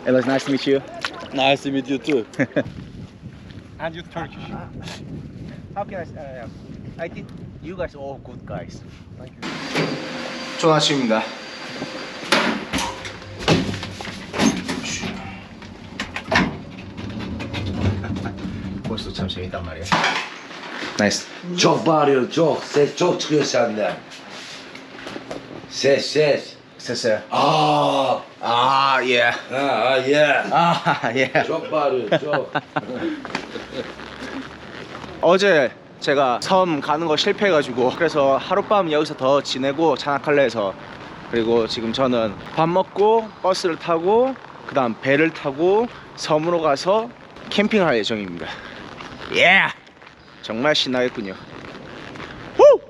It was nice to meet you. Nice to meet you too. And you Turkish. How can I think you guys are all good guys. Thank you. 좋은 아침입니다. 벌써 참 재밌단 말이야. 나이스. Çok bağırıyor, çok. Ses çok çıkıyor senden. Ses. 됐어요. Aa. 아, 예. Ha, yeah. 아, 예. Çok bağırıyor, çok. 어제 제가 섬 가는 거 실패해가지고 그래서 하룻밤 여기서 더 지내고 자나칼레에서 그리고 지금 저는 밥 먹고 버스를 타고 그 다음 배를 타고 섬으로 가서 캠핑할 예정입니다. 예! 정말 신나겠군요. 후!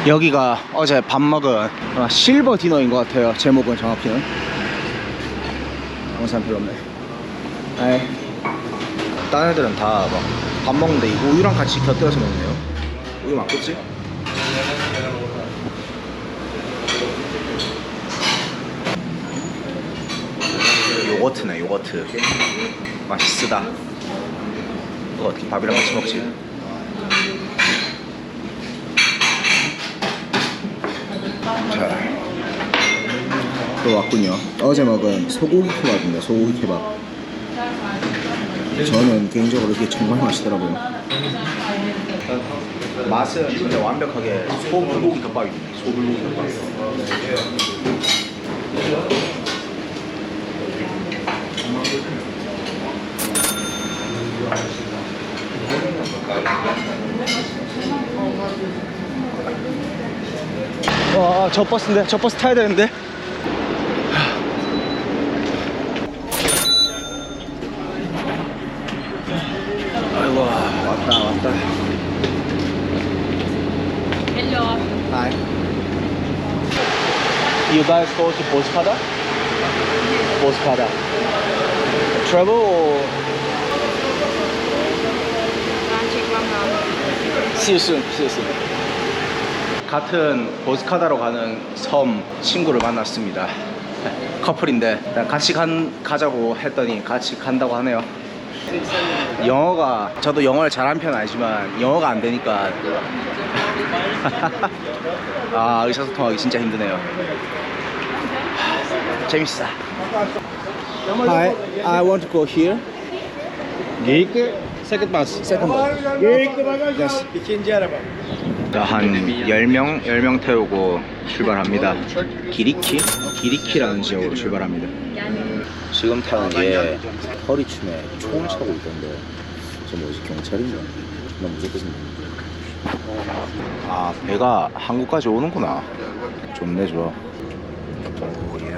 여기가 어제 밥 먹은 실버 디너인 것 같아요. 제목은 정확히는 영상 필요 없네. 아이. 다른 애들은 다 막 밥 먹는데 이거 우유랑 같이 곁들여서 먹네요. 우유 맞겠지? 요거트네, 요거트. 맛있으다. 이거 어떻게 밥이랑 같이 먹지? 자, 또 왔군요. 어제 먹은 소고기 케밥입니다. 소고기 케밥. 저는 개인적으로 이게 정말 맛있더라고요. 맛은 진짜 완벽하게 소불고기 덮밥입니다. 소불고기 덮밥. 와, 저 버스인데? 저 버스 타야 되는데? 아이고, 왔다. Hello. Hi. You guys go to Boscada? Boscada. Travel or see you soon. 같은 보스카다로 가는 섬 친구를 만났습니다. 커플인데 같이 가자고 했더니 같이 간다고 하네요. 영어가 저도 영어를 잘하는 편은 아니지만 영어가 안 되니까 아, 의사소통하기 진짜 힘드네요. 재밌어. Hi, I want to go here. Second bus. Second bus. Yes. İkinci araba. 한 10명 태우고 출발합니다. 기리키라는 지역으로 출발합니다. 지금 타는 게 허리춤에 총을 차고 있던데 저 뭐지, 경찰인가? 나 무조건 아, 배가 한국까지 오는구나. 좋네, 좋아. 오예.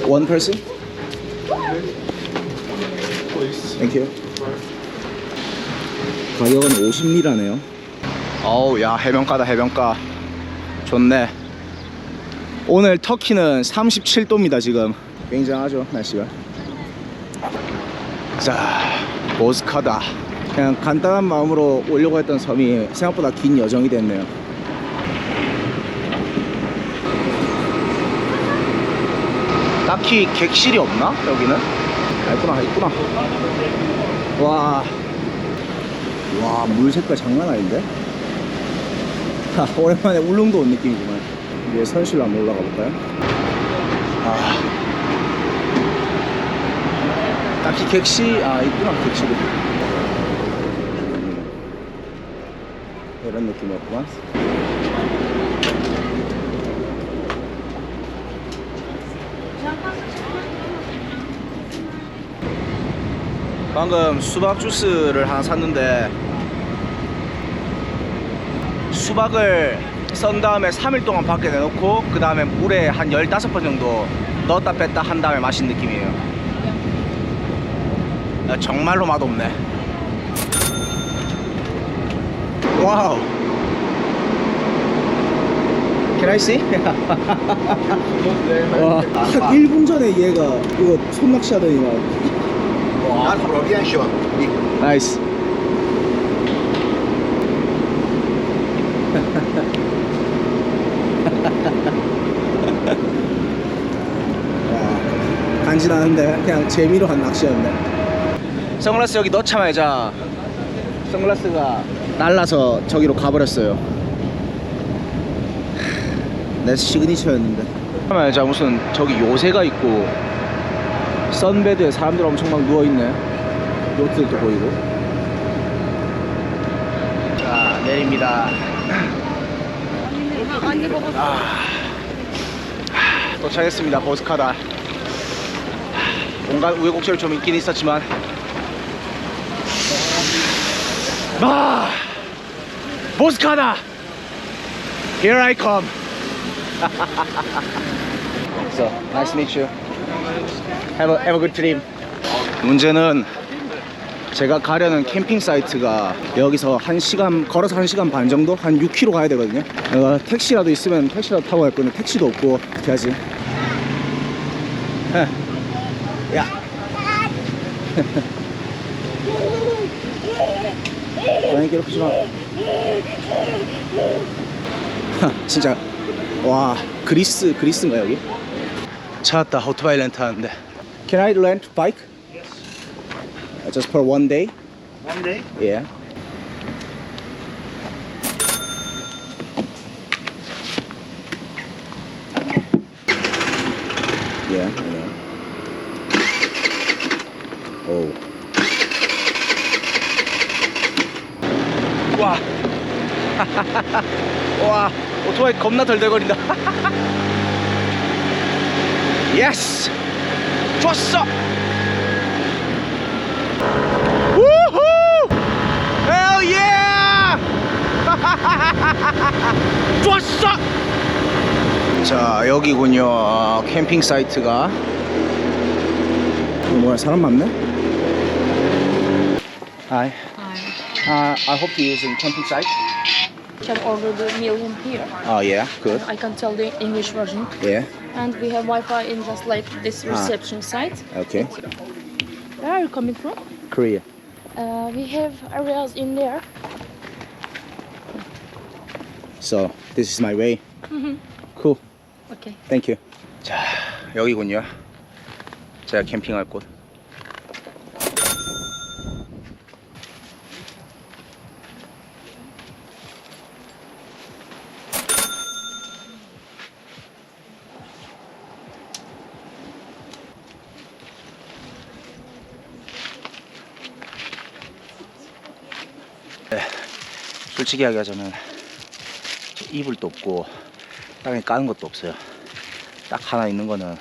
One person? Thank you. 가격은 50리라네요. 어우, 야, 해변가다, 해변가. 좋네. 오늘 터키는 37도입니다. 지금 굉장하죠, 날씨가. 자, 보스카다. 그냥 간단한 마음으로 오려고 했던 섬이 생각보다 긴 여정이 됐네요. 딱히 객실이 없나? 여기는? 있구나. 와, 물 색깔 장난 아닌데? 오랜만에 울릉도 온 느낌이구만. 위에 선실로 한번 올라가 볼까요? 딱히 있구나, 객실이. 이런 느낌이었구만. 방금 수박 주스를 하나 샀는데 수박을 썬 다음에 3일 동안 밖에 내놓고 그 다음에 물에 한 15번 정도 넣었다 뺐다 한 다음에 마신 느낌이에요. 정말로 맛없네. 와우. Can I see? 와, 한 1분 전에 얘가 이거 손낚시 하더니 막 나이스. 간지나는데 그냥 재미로 한 낚시였네. 선글라스 여기 넣자마자 선글라스가 날라서 저기로 가버렸어요. 내 시그니처였는데. 자, 무슨 저기 요새가 있고 선베드에 사람들 엄청 막 누워있네. 요트들도 보이고. 자, 내립니다. 도착했습니다. 보스카다. 온갖 우여곡절 좀 있긴 있었지만 보스카다! Here I come. So, nice to meet you. Have a good trip. 문제는 제가 가려는 캠핑 사이트가 여기서 1시간, 걸어서 1시간 반 정도? 한 6km 가야 되거든요. 택시라도 있으면 택시라도 타고 갈 건데 택시도 없고 어떻게 하지? 야. 고양이 괴롭히지 마. 진짜 와, 그리스인가 여기? 찾았다. 오토바이 렌트하는데. Can I rent bike? Yes. Just for one day? One day? Yeah. Yeah, I know. Oh. 와. 와, 오토바이 겁나 덜덜거린다. 예스! 좋았어! 우후! Hell yeah! 좋았어! 자, 여기군요. 캠핑 사이트가. 뭐야, 사람 많네? Hi. Hi. I hope you're using camping site. Can order the meal in here. Oh yeah, good. I can tell the English version. Yeah, And we have Wi-Fi in just like this reception site. okay. Where are you coming from? Korea. We have areas in there. So this is my way. Cool. Okay. Thank you. 자, 여기군요. 제가 캠핑할 곳. 네, 솔직히 이야기하자면 이불도 없고 땅에 까는 것도 없어요. 딱 하나 있는 거는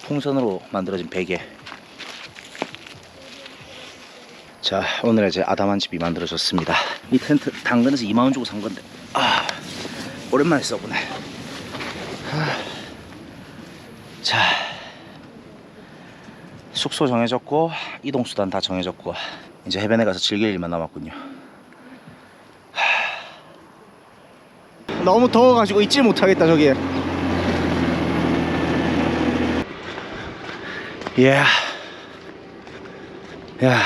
풍선으로 만들어진 베개. 자, 오늘의 제 아담한 집이 만들어졌습니다. 이 텐트 당근에서 2만원 주고 산 건데 오랜만에 써보네. 자, 숙소 정해졌고 이동수단 다 정해졌고 이제 해변에 가서 즐길 일만 남았군요. 너무 더워가지고 있지 못하겠다 저기에. 야, 야.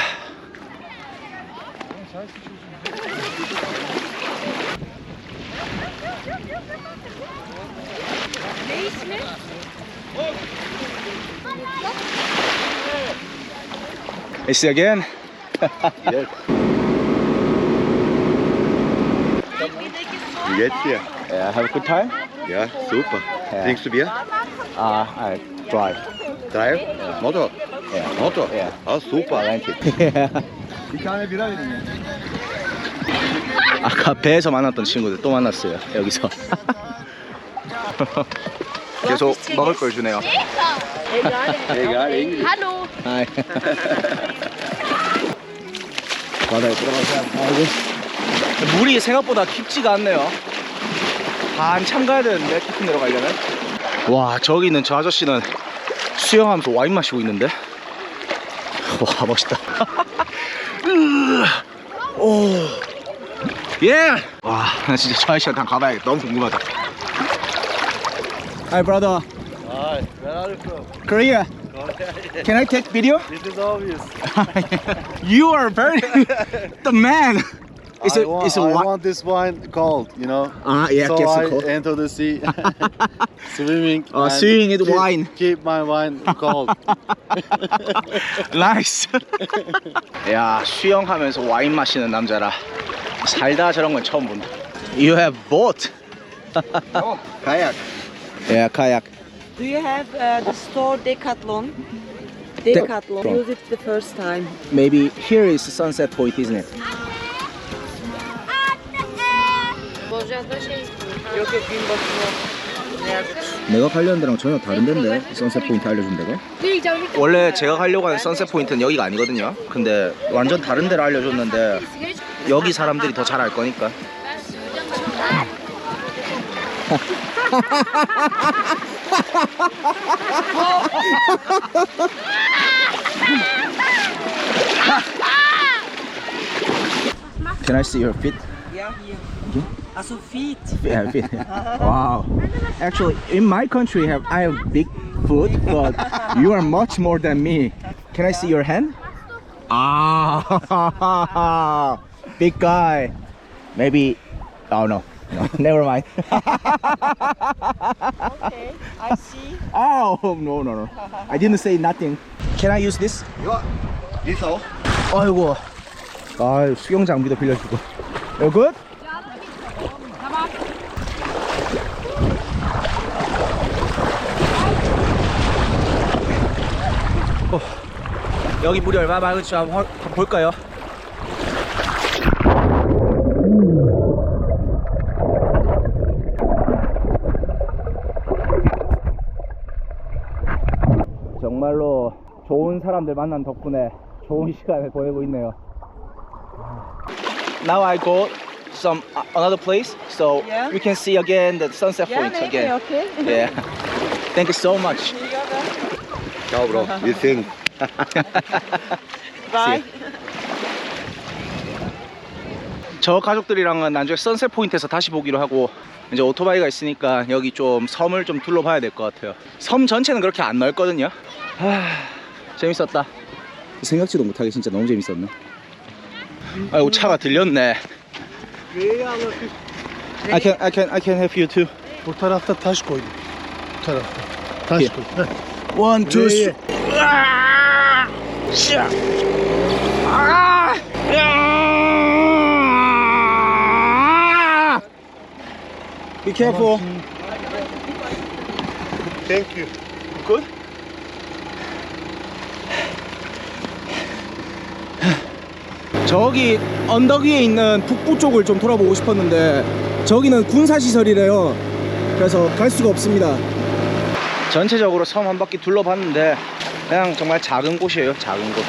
Is it again? Yes. Wie geht's dir? Yeah, have a good time. Ja, super. Ja. Trinkst du Bier? I drive. Drive? Motor? Ja. Motor? Ja. Ah, super. 아까 배에서 만났던 친구들 또 만났어요. 여기서. 계속 먹을 걸 주네요. Egal, Englisch. Hallo. 아이. 바다에 들어가서 아이고. 물이 생각보다 깊지가 않네요. 한참 가야 되는데 깊은 데로 가려면. 와, 저기 있는 저 아저씨는 수영하면서 와인 마시고 있는데. 와, 멋있다. 오, 예. 와, 나 진짜 저 아저씨한테 한번 가봐야겠다. 너무 궁금하다. Hi, brother. Hi, where are you from? Korea. Can I take video? This is obvious. You are very the man. It's I a want, it's a I wi- want this wine cold, you know. yeah, So gets I it cold. enter the sea, swimming. and swimming with wine. Keep my wine cold. 나이스. 야, 수영하면서 와인 마시는 남자라 살다 저런 건 처음 본다. You have boat. Kayak. Yeah, kayak. Do you have the store Decathlon? Decathlon. Use it the first time. Maybe here is Sunset Point, isn't it? 이렇게 빈 버스로 내가 가려는 데랑 전혀 다른 데인데 선셋 포인트 알려준 데가? 원래 제가 가려고 하는 선셋 포인트는 여기가 아니거든요. 근데 완전 다른 데를 알려줬는데 여기 사람들이 더 잘 알 거니까. Can I see your feet? Ja, hier. Also feet. Yeah, feet. Wow. Actually, in my country, I have big foot, but you are much more than me. Can I see your hand? Ah, big guy. Maybe. Oh no, no, never mind. Okay, I see. Oh no, no, no. I didn't say nothing. Can I use this? Diesel. 아이고. 아, 수영 장비도 빌려주고. You good? 여기 물이 얼마 맑은지 한번 볼까요? 정말로 좋은 사람들 만난 덕분에 좋은 시간을 보내고 있네요. Now I go some another place, so Yeah. we can see again the sunset Yeah, point maybe, again. okay. Yeah. Thank you so much. Ciao, bro. You think? Bye. 저 가족들이랑은 나중에 선셋 포인트에서 다시 보기로 하고 이제 오토바이가 있으니까 여기 좀 섬을 좀 둘러봐야 될 것 같아요. 섬 전체는 그렇게 안 넓거든요. 재밌었다. 생각지도 못하게 진짜 너무 재밌었네. 아이고 차가 들렸네. I can help you too. Bu tarafta taş koydum. Bu tarafta. Taş Here. koydum. One, two, Buraya. Be careful. Thank you. Good? 저기 언덕 위에 있는 북부 쪽을 좀 돌아보고 싶었는데 저기는 군사시설이래요. 그래서 갈 수가 없습니다. 전체적으로 섬 한 바퀴 둘러봤는데 그냥 정말 작은 곳이에요. 작은 곳.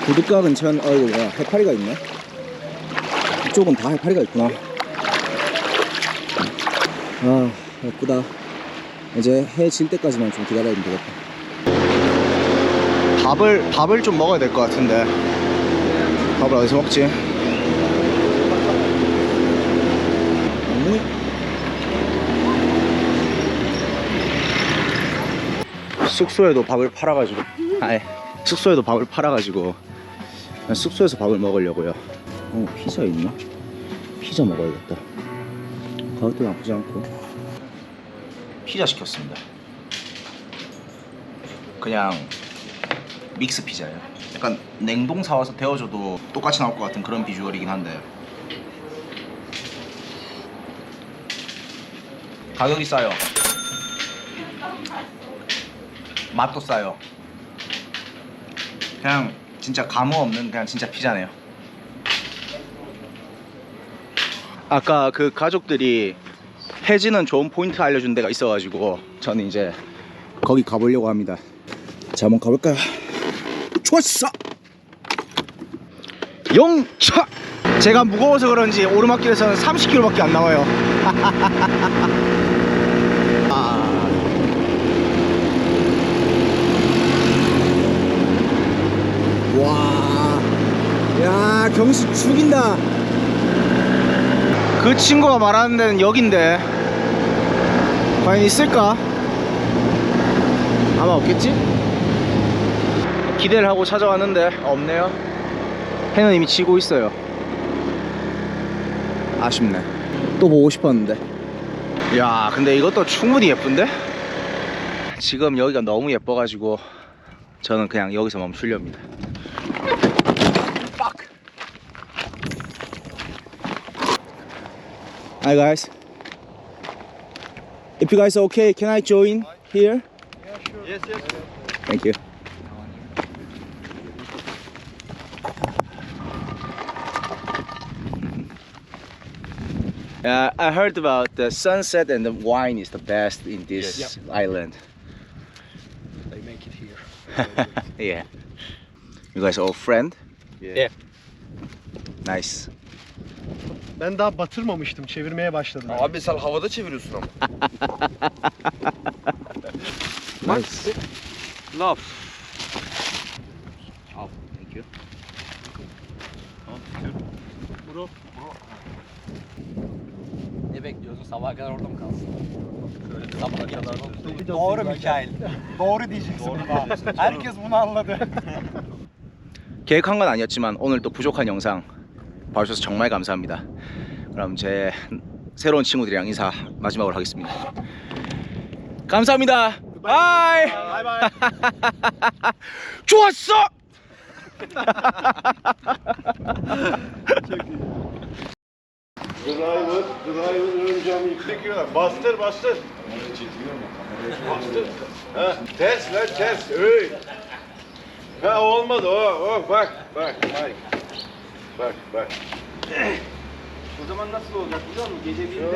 구두가 근처는 어이구 뭐야 해파리가 있네. 이쪽은 다 해파리가 있구나. 아 예쁘다. 이제 해 질 때까지만 좀 기다려야 되겠다. 밥을 좀 먹어야 될 것 같은데 밥을 어디서 먹지? 숙소에도 밥을 팔아가지고 숙소에도 밥을 팔아가지고 숙소에서 밥을 먹으려고요. 피자 있나? 피자 먹어야겠다. 가격도 나쁘지 않고. 피자 시켰습니다. 그냥 믹스 피자예요. 약간 냉동 사와서 데워줘도 똑같이 나올 것 같은 그런 비주얼이긴 한데 가격이 싸요. 맛도 싸요. 그냥 진짜 감흥 없는 그냥 진짜 피자네요. 아까 그 가족들이 해지는 좋은 포인트 알려준 데가 있어가지고 저는 이제 거기 가보려고 합니다. 자, 한번 가볼까요? 좋았어! 영차! 제가 무거워서 그런지 오르막길에서는 30km밖에 안 나와요. 와, 야, 경치 죽인다. 그 친구가 말하는 데는 여긴데 과연 있을까? 아마 없겠지? 기대를 하고 찾아왔는데 없네요. 해는 이미 지고 있어요. 아쉽네. 또 보고 싶었는데. 야, 근데 이것도 충분히 예쁜데? 지금 여기가 너무 예뻐가지고 저는 그냥 여기서 멈추렵니다. Hi guys. If you guys are okay, can I join here? Yeah, sure. Yes. Thank you. I heard about the sunset and the wine is the best in this island. They make it here. Yeah. You guys all friend? Yeah. Nice. Ben daha batırmamıştım. Çevirmeye başladım. Abi sen havada çeviriyorsun ama. Nice. Love. Oh, thank you. Ne bekliyorsun? Sabaha kadar orada mı kalsın? Sabaha kadar. Doğru Mikail. Doğru diyeceksin. Herkes bunu anladı. 계획한 건 아니었지만 오늘 또 부족한 영상 봐주셔서 정말 감사합니다. 그럼 제 새로운 친구들이랑 인사 마지막으로 하겠습니다. 감사합니다. 바이. 바이. 좋았어. Driver ön camı yıkıyorlar. Bastır. Bastır. Ters ver ters. Öy. Ha olmadı o. Bak. Bak. O zaman nasıl olacak biliyor musun? Gece bir